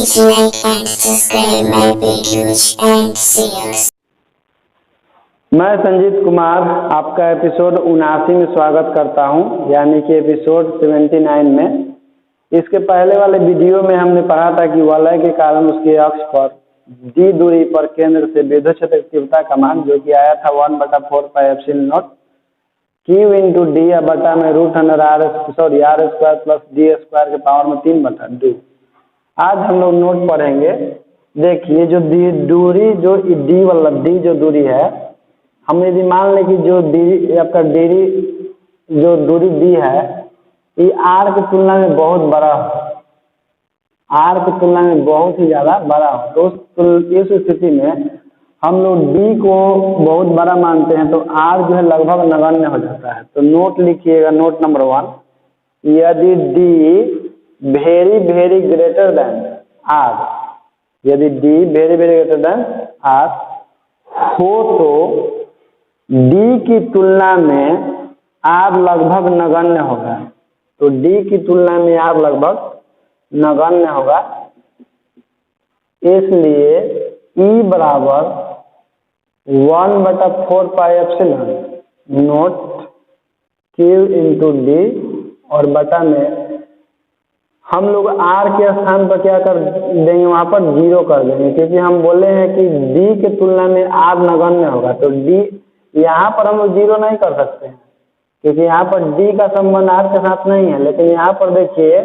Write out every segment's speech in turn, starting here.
Please like and subscribe my videos and see us. मैं संजीत कुमार आपका episode 79 में स्वागत करता हूं, यानी कि एपिसोड 79 में। इसके पहले वाले वीडियो में हमने पढ़ा था कि वलय के कारण उसके अक्ष पर डी दूरी पर केंद्र से विद्युत क्षेत्र तीव्रता का मान जो कि आया था 1/4 pi epsilon not Q into D बटा में √r² प्लस डी स्क्वायर के पावर में 3/2। आज हम लोग नोट पढ़ेंगे। देखिए जो दूरी जो डी वाला डी जो दूरी है, हम यदि मान लें कि जो डी आपका डी जो दूरी डी है ये आर की तुलना में बहुत बड़ा हो, आर की तुलना में बहुत ही ज़्यादा बड़ा हो, तो इस स्थिति में हम लोग डी को बहुत बड़ा मानते हैं, तो आर जो है लगभग नगण्य हो जाता है। तो नोट लिखिएगा, नोट नंबर 1, यदि D very very greater than R, यदि D very very greater than R हो तो डी की तुलना में आर लगभग नगण्य होगा। तो डी की तुलना में आर लगभग नगण्य होगा, इसलिए ई बराबर 1/4 pi epsilon note Q into D और बटा में हम लोग आर के स्थान पर क्या कर देंगे, वहाँ पर 0 कर देंगे, क्योंकि हम बोले हैं कि डी के तुलना में आर नगण्य होगा। तो डी यहाँ पर हम लोग 0 नहीं कर सकते हैं, क्योंकि यहाँ पर डी का संबंध आर के साथ नहीं है। लेकिन यहाँ पर देखिए,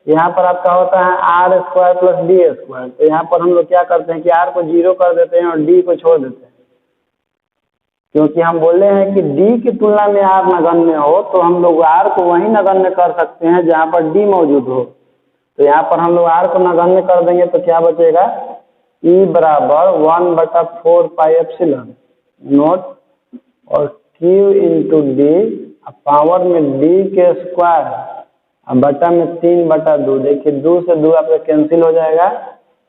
यहाँ पर आपका होता है r² प्लस डी स्क्वायर। तो यहाँ पर हम लोग क्या करते हैं कि आर को 0 कर देते हैं और डी को छोड़ देते हैं, क्योंकि हम बोले हैं कि डी की तुलना में आर नगण्य हो, तो हम लोग आर को वहीं नगण्य कर सकते हैं जहाँ पर डी मौजूद हो। तो यहाँ पर हम लोग आर को नगण्य कर देंगे, तो क्या बचेगा, ई बराबर 1/4 पाई एप्सिलॉन नोट और क्यू इंटू डी पावर में डी के स्क्वायर बटा में 3/2। देखिए 2 से 2 आपका कैंसिल हो जाएगा,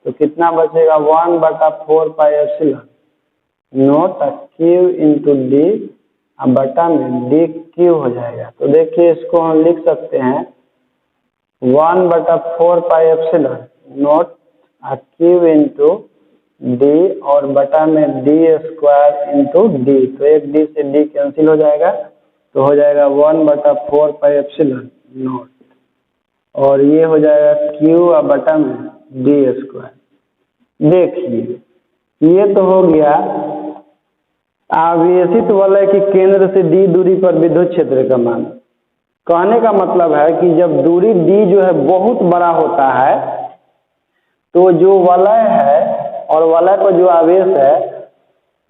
तो कितना बचेगा, 1/4 pi epsilon note Q into D बटा में डी क्यू हो जाएगा। तो देखिए इसको हम लिख सकते हैं 1/4 pi epsilon note Q into D और बटा में डी स्क्वायर इंटू डी। तो एक डी से डी कैंसिल हो जाएगा, तो हो जाएगा 1/4 पाई एप्सिलॉन नोट और ये हो जाएगा क्यू और बटा में डी स्क्वायर। देखिए ये तो हो गया आवेशित वलय के केंद्र से डी दूरी पर विद्युत क्षेत्र का मान। कहने का मतलब है कि जब दूरी डी जो है बहुत बड़ा होता है, तो जो वलय है और वलय का जो आवेश है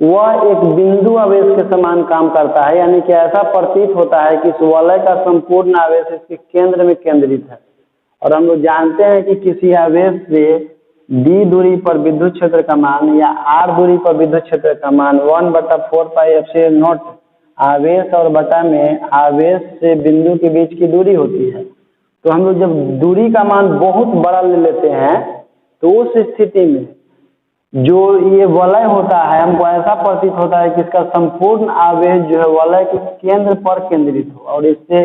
वह एक बिंदु आवेश के समान काम करता है, यानी कि ऐसा प्रतीत होता है कि इस वलय का संपूर्ण आवेश इसके केंद्र में केंद्रित है। और हम लोग जानते हैं कि किसी आवेश से डी दूरी पर विद्युत क्षेत्र का मान या आर दूरी पर विद्युत क्षेत्र का मान 1/4 पाई एप्सिलॉन नॉट आवेश और बटा में आवेश से बिंदु के बीच की दूरी होती है। तो हम लोग जब दूरी का मान बहुत बड़ा ले लेते हैं, तो उस स्थिति में जो ये वलय होता है हमको ऐसा प्रतीत होता है कि इसका संपूर्ण आवेश जो है वलय के केंद्र पर केंद्रित हो, और इससे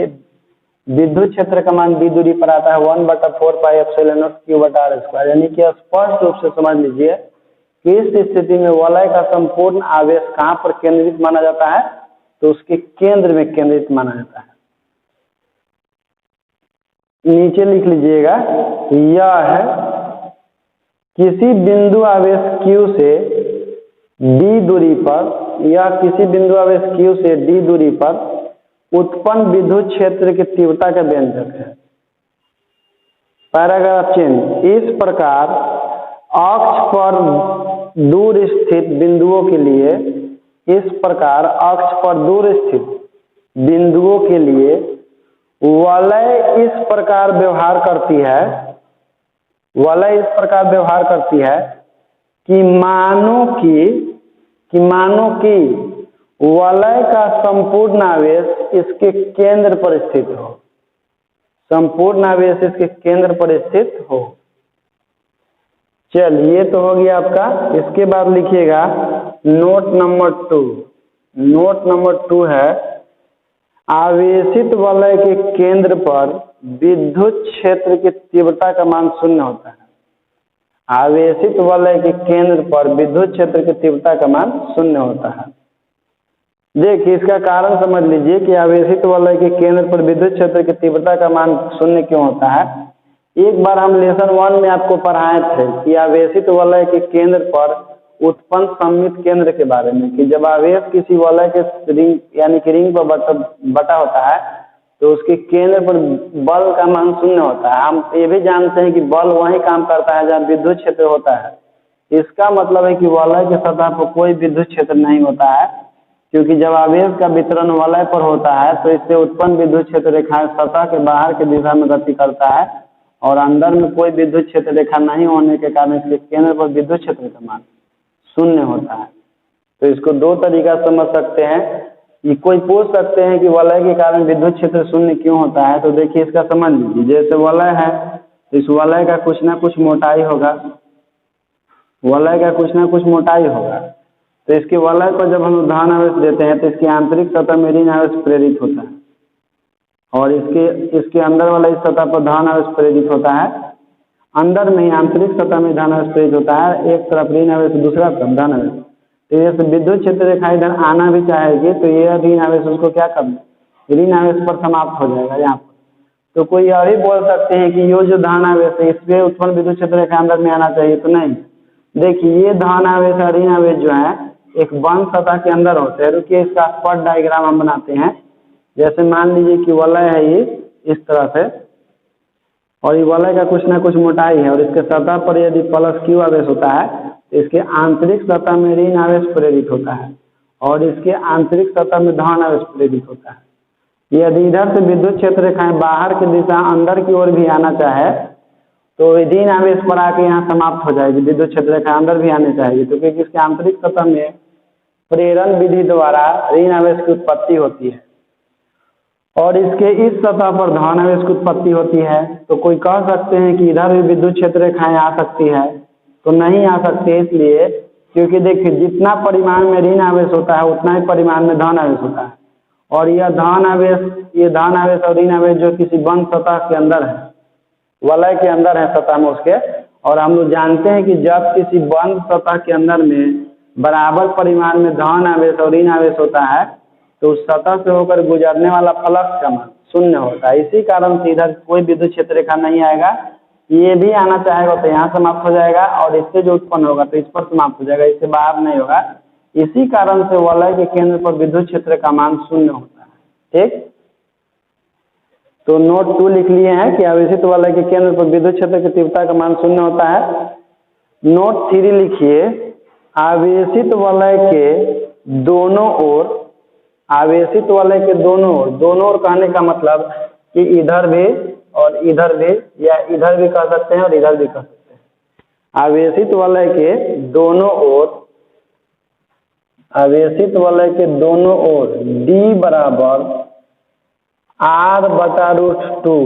विद्युत क्षेत्र का मान डी दूरी पर आता है 1/4 पाई एप्सिलॉन नॉट क्यू बटा आर स्क्वायर। यानी कि स्पष्ट रूप से समझ लीजिए कि इस स्थिति में वलय का संपूर्ण आवेश कहाँ पर केंद्रित माना जाता है, तो उसके केंद्र में केंद्रित माना जाता है। नीचे लिख लीजिएगा, यह है किसी बिंदु आवेश Q से D दूरी पर, या किसी बिंदु आवेश Q से D दूरी पर उत्पन्न विद्युत क्षेत्र की तीव्रता का व्यंजक है। पैराग्राफ चिन्ह, इस प्रकार अक्ष पर दूर स्थित बिंदुओं के लिए, इस प्रकार अक्ष पर दूर स्थित बिंदुओं के लिए वलय इस प्रकार व्यवहार करती है, वलय इस प्रकार व्यवहार करती है कि मानो कि वलय का संपूर्ण आवेश इसके केंद्र पर स्थित हो, संपूर्ण आवेश इसके केंद्र पर स्थित हो। चलिए तो हो गया आपका। इसके बाद लिखिएगा नोट नंबर 2। नोट नंबर 2 है आवेशित वलय के केंद्र पर विद्युत क्षेत्र की तीव्रता का मान 0 होता है। आवेशित वलय के केंद्र पर विद्युत क्षेत्र की तीव्रता का मान शून्य होता है। देखिए इसका कारण समझ लीजिए कि आवेशित वलय के केंद्र पर विद्युत क्षेत्र की तीव्रता का मान शून्य क्यों होता है। एक बार हम लेसन 1 में आपको पढ़ाए थे कि आवेशित वलय के केंद्र पर उत्पन्न सममित केंद्र के बारे में, कि जब आवेश किसी वलय के रिंग यानी कि रिंग पर बटा होता है तो उसके केंद्र पर बल का मान शून्य होता है। हम ये भी जानते हैं कि बल वही काम करता है जहाँ विद्युत क्षेत्र होता है। इसका मतलब है कि वलय की सतह पर कोई विद्युत क्षेत्र नहीं होता है, क्योंकि जब आवेश का वितरण वलय पर होता है तो इससे उत्पन्न विद्युत क्षेत्र रेखाएं सतह के बाहर की दिशा में गति करता है और अंदर में कोई विद्युत क्षेत्र रेखा नहीं होने के कारण इसके केंद्र पर विद्युत क्षेत्र का मान शून्य होता है। तो इसको दो तरीका समझ सकते हैं। ये कोई पूछ सकते हैं कि वलय के कारण विद्युत क्षेत्र शून्य क्यों होता है, तो देखिए इसका समझ लीजिए। जैसे वलय है तो इस वलय का कुछ ना कुछ मोटाई होगा, वलय का कुछ ना कुछ मोटाई होगा। तो इसके वलय को जब हम धन आवेश देते हैं तो इसकी आंतरिक सतह में ऋण आवेश प्रेरित होता है और इसके अंदर वाला इस सतह पर धन आवेश प्रेरित होता है। अंदर में ही आंतरिक सतह में धन आवेश प्रेरित होता है, एक तरफ ऋण आवेश दूसरा तरफ धन आवेश। तो जैसे विद्युत क्षेत्र रेखा इधर आना भी चाहेगी तो यह ऋण आवेश उसको क्या करना, ऋण आवेश पर समाप्त हो जाएगा यहाँ पर। तो कोई यह भी बोल सकते हैं कि ये जो धन आवेश है इससे उत्पन्न विद्युत क्षेत्र रेखा अंदर में आना चाहिए, तो नहीं। देखिए ये धन आवेश और ऋण आवेश जो है एक बंद सतह के अंदर होते हैं। रुकिए इसका स्पष्ट डायग्राम हम बनाते हैं। जैसे मान लीजिए कि वलय है ये इस तरह से और ये वलय का कुछ ना कुछ मोटाई है और इसके सतह पर यदि प्लस क्यू आवेश होता है तो इसके आंतरिक सतह में ऋण आवेश प्रेरित होता है और इसके आंतरिक सतह में धन आवेश प्रेरित होता है। यदि इधर से विद्युत क्षेत्र रेखाएं बाहर की दिशा अंदर की ओर भी आना चाहे तो ऋण आवेश पर आके यहाँ समाप्त हो जाएगी, विद्युत क्षेत्र रेखा अंदर भी आने चाहिए। तो क्योंकि इसके आंतरिक सतह में प्रेरण विधि द्वारा ऋण आवेश की उत्पत्ति होती है और इसके इस सतह पर धन आवेश की उत्पत्ति होती है। तो कोई कह सकते हैं कि इधर भी विद्युत क्षेत्र रेखाएं आ सकती है, तो नहीं आ सकती। इसलिए क्योंकि देखिए जितना परिमाण में ऋण आवेश होता है उतना ही परिमाण में धन आवेश होता है और यह धन आवेश और ऋण आवेश जो किसी बंद सतह के अंदर है, वलय के अंदर है सतह में उसके। और हम लोग जानते हैं कि जब किसी बंद सतह के अंदर में बराबर परिमाण में धन आवेश और ऋण आवेश होता है तो उस सतह से होकर गुजरने वाला फ्लक्स का मान शून्य होता है। इसी कारण से इधर कोई विद्युत क्षेत्र रेखा नहीं आएगा। ये भी आना चाहेगा तो यहाँ समाप्त हो जाएगा और इससे जो उत्पन्न होगा तो इस पर समाप्त हो जाएगा, इससे बाहर नहीं होगा। इसी कारण से वलय के केंद्र पर विद्युत क्षेत्र का मान शून्य होता है। ठीक, तो नोट 2 लिख लिए हैं कि आवेशित वलय के केंद्र पर विद्युत क्षेत्र की तीव्रता का मान शून्य होता है। नोट 3 लिखिए, आवेशित वलय के दोनों ओर, आवेशित वलय के दोनों ओर कहने का मतलब कि इधर भी और इधर भी, या इधर भी कह सकते हैं और इधर भी कह सकते हैं। आवेशित वलय के दोनों ओर, आवेशित वलय के दोनों ओर D बराबर R/√2,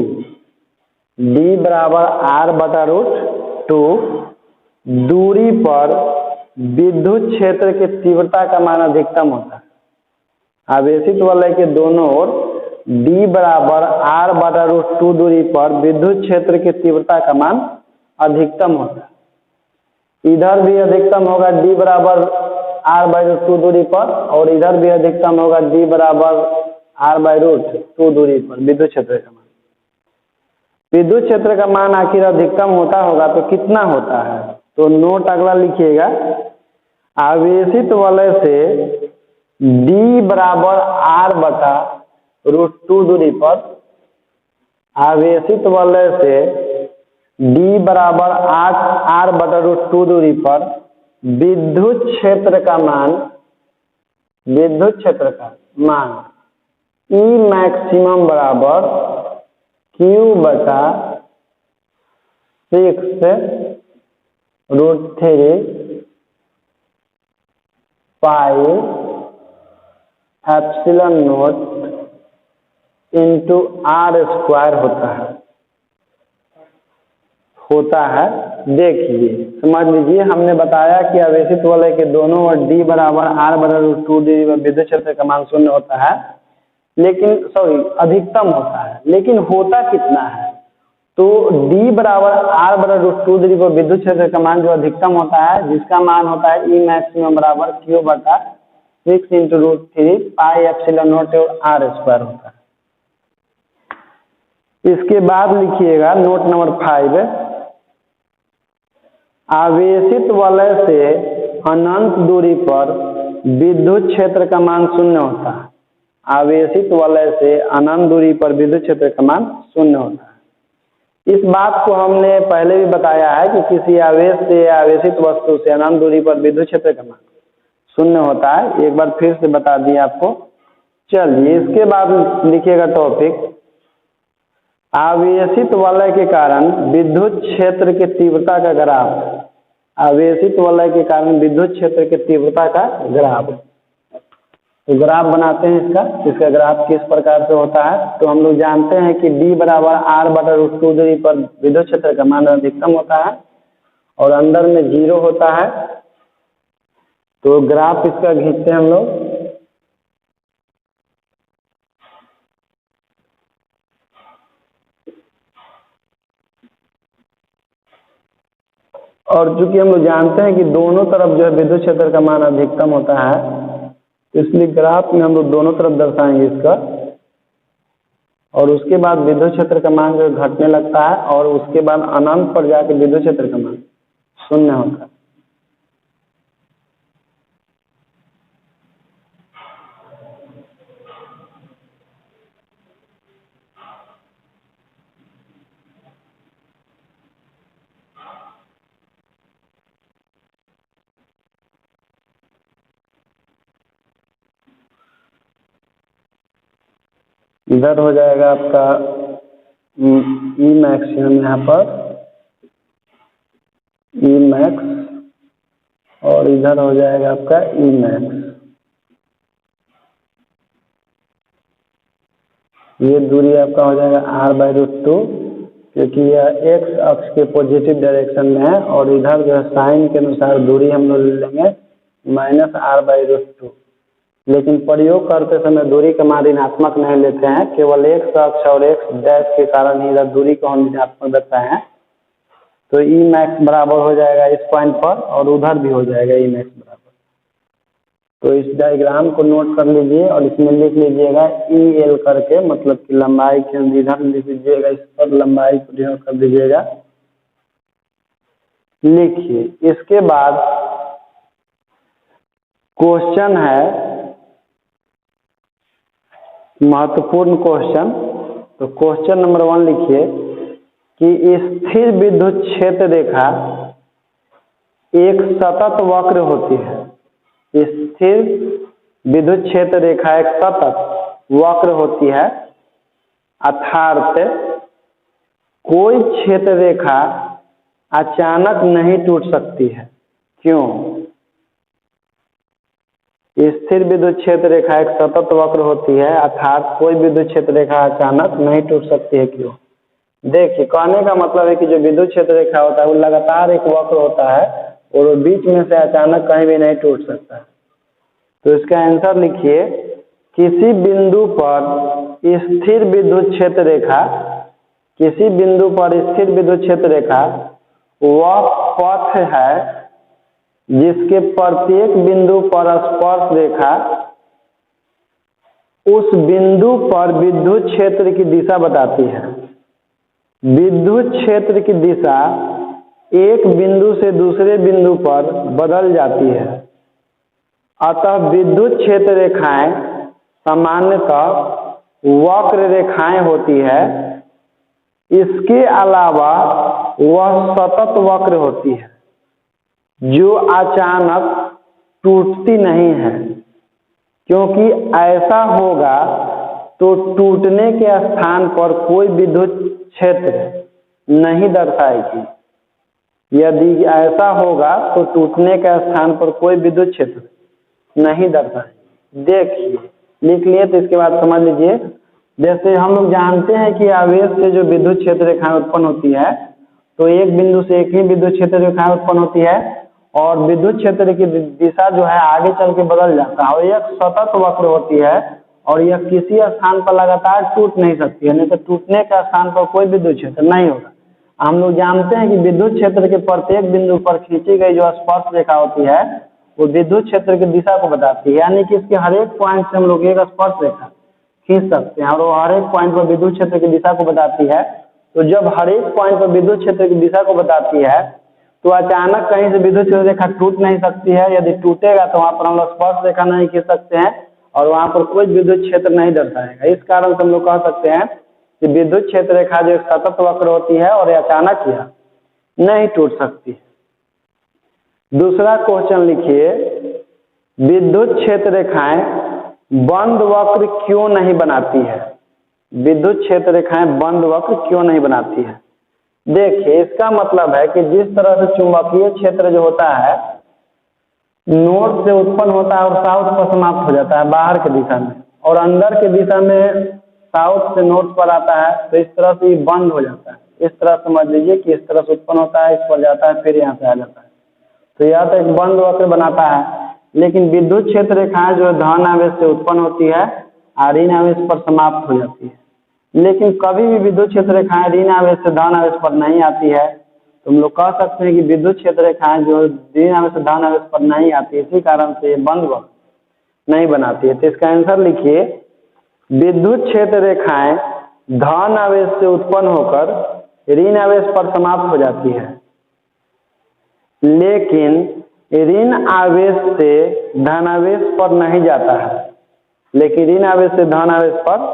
D बराबर R/√2 दूरी पर विद्युत क्षेत्र की तीव्रता का मान अधिकतम होता है। आवेशित वलय के दोनों ओर D बराबर R/√2 दूरी पर विद्युत क्षेत्र की तीव्रता का मान अधिकतम होता है। इधर भी अधिकतम होगा D बराबर R/√2 दूरी पर और इधर भी अधिकतम होगा D बराबर R/√2 दूरी पर विद्युत क्षेत्र का मान। विद्युत क्षेत्र का मान आखिर अधिकतम होता होगा तो कितना होता है, तो नोट अगला लिखिएगा। आवेशित वलय से D बराबर R/√2 दूरी पर, आवेशित वलय से D बराबर R/√2 दूरी पर विद्युत क्षेत्र का मान E मैक्सिमम बराबर Q/6√3 pi epsilon not into R² होता है। देखिए समझ लीजिए, हमने बताया कि आवेशित वलय के दोनों ओर D बराबर R/√2 दूरी पर विद्युत क्षेत्र का मान शून्य होता है, लेकिन अधिकतम होता है। लेकिन होता कितना है, तो D बराबर R बराबर √2 दूरी पर विद्युत क्षेत्र का मान जो अधिकतम होता है, जिसका मान होता है E मैक्सिमम बराबर Q बटा 6 इंटू √3 पाई एप्सिलॉन नॉट और R स्क्वायर होता है। इसके बाद लिखिएगा नोट नंबर 5, आवेशित वलय से अनंत दूरी पर विद्युत क्षेत्र का मान शून्य होता है। आवेशित वलय से अनंत दूरी पर विद्युत क्षेत्र का मान शून्य होता है। इस बात को हमने पहले भी बताया है कि किसी आवेश से आवेशित वस्तु से अनंत दूरी पर विद्युत क्षेत्र का मान शून्य होता है। एक बार फिर से बता दिए आपको। चलिए इसके बाद लिखिएगा टॉपिक, आवेशित वलय के कारण विद्युत क्षेत्र की तीव्रता का ग्राफ। आवेशित वलय के कारण विद्युत क्षेत्र की तीव्रता का ग्राफ। तो ग्राफ बनाते हैं इसका ग्राफ किस प्रकार से होता है। तो हम लोग जानते हैं कि D बराबर R बटा √2 दूरी पर विद्युत क्षेत्र का मान अधिकतम होता है और अंदर में 0 होता है। तो ग्राफ इसका खींचते हैं हम लोग। और चूंकि हम लोग जानते हैं कि दोनों तरफ जो है विद्युत क्षेत्र का मान अधिकतम होता है, इसलिए ग्राफ में हम लोग दोनों तरफ दर्शाएंगे इसका। और उसके बाद विद्युत क्षेत्र का मान जो घटने लगता है और उसके बाद अनंत पर जाके विद्युत क्षेत्र का मान शून्य होता है। इधर हो जाएगा आपका E मैक्सिमम, यहाँ पर E मैक्स और इधर हो जाएगा आपका E मैक्स। ये दूरी आपका हो जाएगा R बाई √2, क्योंकि यह x अक्ष के पॉजिटिव डायरेक्शन में है और इधर जो है साइन के अनुसार दूरी हम लोग लेंगे -R बाई √2। लेकिन प्रयोग करते समय दूरी का मान ऋणात्मक नहीं लेते हैं, केवल x अक्ष और x डैश के कारण ही इधर दूरी को हम ऋणात्मक देते हैं। तो E मैक्स बराबर हो जाएगा इस पॉइंट पर और उधर भी हो जाएगा E मैक्स बराबर। तो इस डायग्राम को नोट कर लीजिए और इसमें लिख लीजिएगा EL करके, मतलब कि लंबाई के इधर लिख लीजिएगा, इस पर लंबाई को डिनोट कर दीजिएगा। लिखिए इसके बाद क्वेश्चन है, महत्वपूर्ण क्वेश्चन। तो क्वेश्चन नंबर 1 लिखिए कि स्थिर विद्युत क्षेत्र रेखा एक सतत वक्र होती है। स्थिर विद्युत क्षेत्र रेखा एक सतत वक्र होती है, अर्थात कोई क्षेत्र रेखा अचानक नहीं टूट सकती है। क्यों? स्थिर विद्युत क्षेत्र रेखा एक सतत वक्र होती है, अर्थात कोई विद्युत क्षेत्र रेखा अचानक नहीं टूट सकती है। क्यों? देखिए, कहने का मतलब है कि जो विद्युत क्षेत्र रेखा होता है वो लगातार एक वक्र होता है और वो बीच में से अचानक कहीं भी नहीं टूट सकता। तो इसका आंसर लिखिए, किसी बिंदु पर स्थिर विद्युत क्षेत्र रेखा, किसी बिंदु पर स्थिर विद्युत क्षेत्र रेखा वह पथ है जिसके प्रत्येक बिंदु पर स्पर्श रेखा उस बिंदु पर विद्युत क्षेत्र की दिशा बताती है। विद्युत क्षेत्र की दिशा एक बिंदु से दूसरे बिंदु पर बदल जाती है। अतः विद्युत क्षेत्र रेखाएं सामान्यतः वक्र रेखाएं होती है। इसके अलावा वह सतत वक्र होती है जो अचानक टूटती नहीं है, क्योंकि ऐसा होगा तो टूटने के स्थान पर कोई विद्युत क्षेत्र नहीं दर्शाएगी। यदि ऐसा होगा तो टूटने के स्थान पर कोई विद्युत क्षेत्र नहीं दर्शाएगी। देखिए, लिख लिए तो इसके बाद समझ लीजिए। जैसे हम लोग जानते हैं कि आवेश से जो विद्युत क्षेत्र रेखाएं उत्पन्न होती है, तो एक बिंदु से एक ही विद्युत क्षेत्र रेखाएं उत्पन्न होती है और विद्युत क्षेत्र की दिशा जो है आगे चल के बदल जाता है और एक सतत वक्र होती है और यह किसी स्थान पर लगातार टूट नहीं सकती है, नहीं तो टूटने का स्थान पर कोई विद्युत क्षेत्र नहीं होगा। हम लोग जानते हैं कि विद्युत क्षेत्र के प्रत्येक बिंदु पर खींची गई जो स्पर्श रेखा होती है वो विद्युत क्षेत्र की दिशा को बताती है, यानी कि इसके हर एक पॉइंट से हम लोग एक स्पर्श रेखा खींच सकते हैं और वो हर एक पॉइंट पर विद्युत क्षेत्र की दिशा को बताती है। तो जब हर एक पॉइंट पर विद्युत क्षेत्र की दिशा को बताती है तो अचानक कहीं से विद्युत क्षेत्र रेखा टूट नहीं सकती है। यदि टूटेगा तो वहाँ पर हम लोग स्पर्श रेखा नहीं खींच सकते हैं और वहाँ पर कोई विद्युत क्षेत्र नहीं दर्शाएगा। इस कारण से हम लोग कह सकते हैं कि विद्युत क्षेत्र रेखा जो एक सतत वक्र होती है और अचानक यह नहीं टूट सकती है। दूसरा क्वेश्चन लिखिए, विद्युत क्षेत्र रेखाएं बंद वक्र क्यों नहीं बनाती है? विद्युत क्षेत्र रेखाएं बंद वक्र क्यों नहीं बनाती है? देखिए, इसका मतलब है कि जिस तरह से चुंबकीय क्षेत्र जो होता है नॉर्थ से उत्पन्न होता है और साउथ पर समाप्त हो जाता है बाहर के दिशा में, और अंदर के दिशा में साउथ से नॉर्थ पर आता है, तो इस तरह से ये बंद हो जाता है। इस तरह समझ लीजिए कि इस तरह से उत्पन्न होता है, इस पर जाता है, फिर यहाँ से आ जाता है, तो यह तो एक बंद वक्र बनाता है। लेकिन विद्युत क्षेत्र रेखाएं जो धन आवेश से उत्पन्न होती है और ऋण आवेश पर समाप्त हो जाती है। लेकिन कभी भी विद्युत क्षेत्र रेखाएं ऋण आवेश से धन आवेश पर नहीं आती है, तो हम लोग कह सकते हैं कि विद्युत क्षेत्र रेखाएं जो ऋण आवेश से धन आवेश पर नहीं आती, इसी कारण से ये बंद वक्र नहीं बनाती है। तो इसका आंसर लिखिए, विद्युत क्षेत्र रेखाएं धन आवेश से उत्पन्न होकर ऋण आवेश पर समाप्त हो जाती है, लेकिन ऋण आवेश से धन आवेश पर नहीं जाता है, लेकिन ऋण आवेश से धन आवेश पर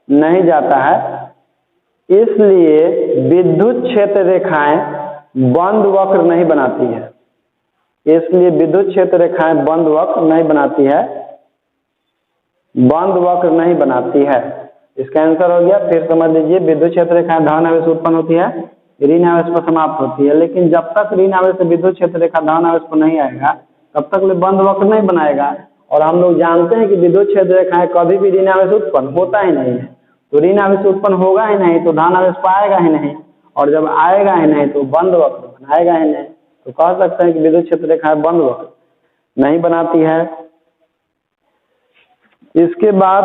नहीं जाता है। इसलिए विद्युत क्षेत्र रेखाएं बंद वक्र नहीं बनाती है। इसलिए विद्युत क्षेत्र रेखाएं बंद वक्र नहीं बनाती है, बंद वक्र नहीं बनाती है। इसका आंसर हो गया। फिर समझ लीजिए, विद्युत क्षेत्र रेखाएं धन आवेश उत्पन्न होती है, ऋण आवेश पर समाप्त होती है, लेकिन जब तक ऋण आवेश से विद्युत क्षेत्र रेखा धन आवेश पर नहीं आएगा तब तक वो बंद वक्र नहीं बनाएगा। और हम लोग जानते हैं कि विद्युत क्षेत्र रेखाएं कभी भी ऋण आवेश उत्पन्न होता ही नहीं है, तो ऋण आवेश उत्पन्न होगा ही नहीं तो धन आवेश पर आएगा ही नहीं, और जब आएगा ही नहीं तो बंद वक्र बनाएगा ही नहीं। तो कह सकते हैं कि विद्युत क्षेत्र रेखाएं बंद वक्र नहीं बनाती है। इसके बाद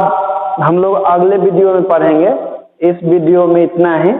हम लोग अगले वीडियो में पढ़ेंगे। इस वीडियो में इतना ही।